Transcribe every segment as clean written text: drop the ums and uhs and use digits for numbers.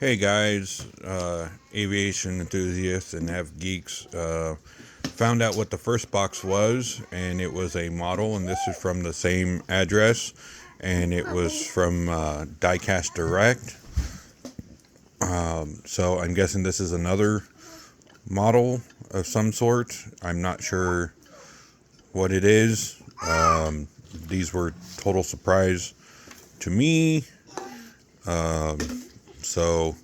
Hey guys, aviation enthusiasts and nav geeks, found out what the first box was, and it was a model, and this is from the same address, and it was from Diecast Direct. So I'm guessing this is another model of some sort. I'm not sure what it is. These were total surprise to me. So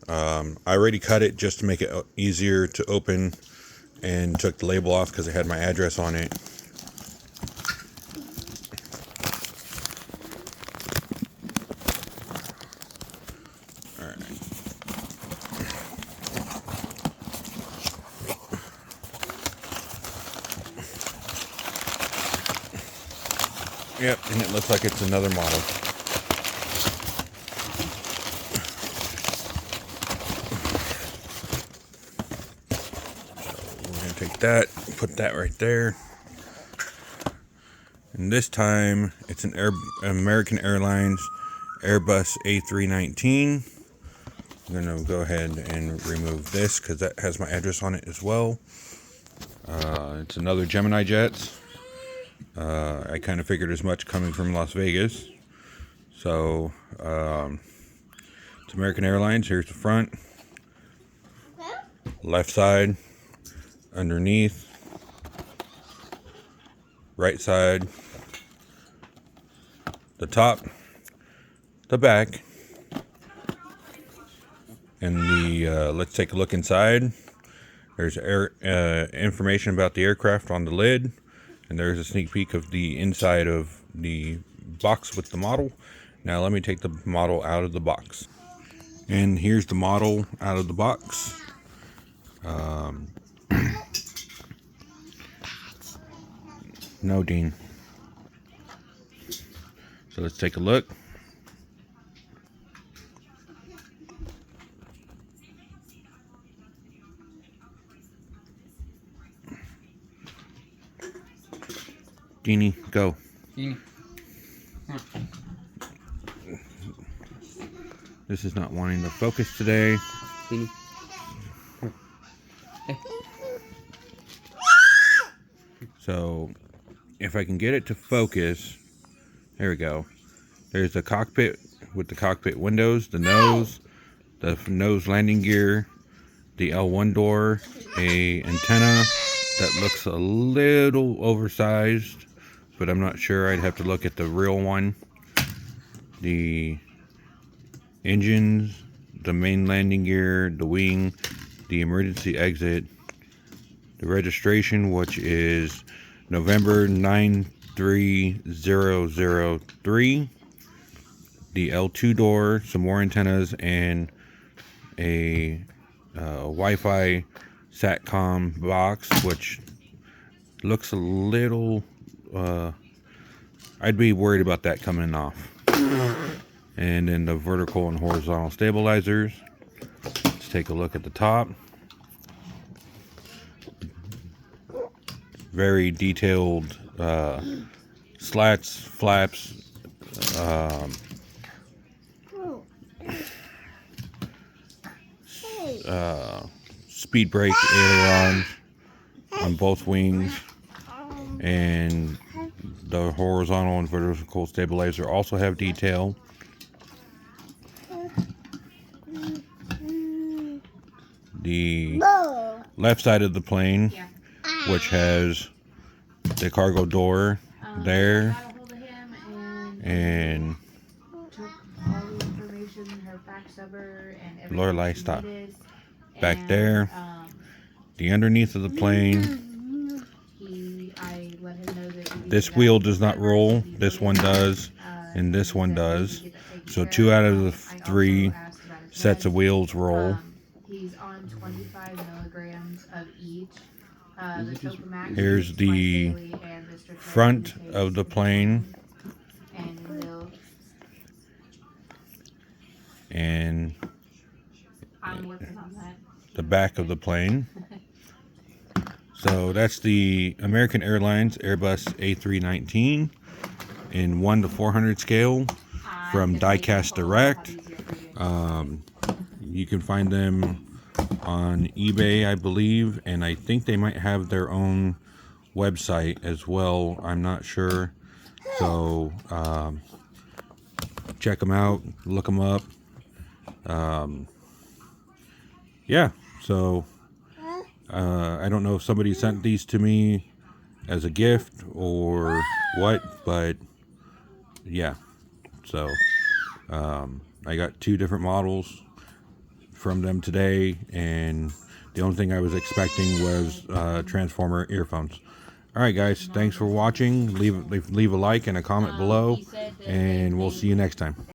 I already cut it just to make it easier to open and took the label off because it had my address on it. Alright. Yep, and it looks like it's another model. Take that, put that right there, and this time it's an American Airlines Airbus A319. I'm gonna go ahead and remove this because that has my address on it as well. It's another GeminiJets. I kind of figured as much coming from Las Vegas. So it's American Airlines. Here's the front, left side, underneath, right side, the top, the back, and the let's take a look inside. There's information about the aircraft on the lid, and there's a sneak peek of the inside of the box with the model. Now let me take the model out of the box, and here's the model out of the box. No, Dean. So let's take a look. Deanie, go. Deanie. This is not wanting to focus today. Deanie. Hey. So if I can get it to focus, there we go. There's the cockpit with the cockpit windows, the nose landing gear, the L1 door, a antenna that looks a little oversized, but I'm not sure. I'd have to look at the real one. The engines, the main landing gear, the wing, the emergency exit, the registration, which is November 93003, the L2 door, some more antennas, and a Wi-Fi SATCOM box, which looks a little I'd be worried about that coming off. And then the vertical and horizontal stabilizers. Let's take a look at the top. Very detailed slats, flaps, speed brake ailerons on both wings, and the horizontal and vertical stabilizer also have detail. The left side of the plane, which has the cargo door there, and Lorelei, stop, back there. The underneath of the plane. This wheel does not roll. This one does, and this one does. So 2 out of the 3 sets of wheels roll. He's on 25 milligrams of each. Here's the front of the plane, and the back of the plane. So that's the American Airlines Airbus A319 in 1 to 400 scale from Diecast Direct. You can find them on eBay, I believe, and I think they might have their own website as well. I'm not sure. So check them out, look them up. Yeah, so I don't know if somebody sent these to me as a gift or what, but yeah. So I got 2 different models from them today, and the only thing I was expecting was Transformer earphones. All right, guys, thanks for watching. Leave a like and a comment below, and we'll see you next time.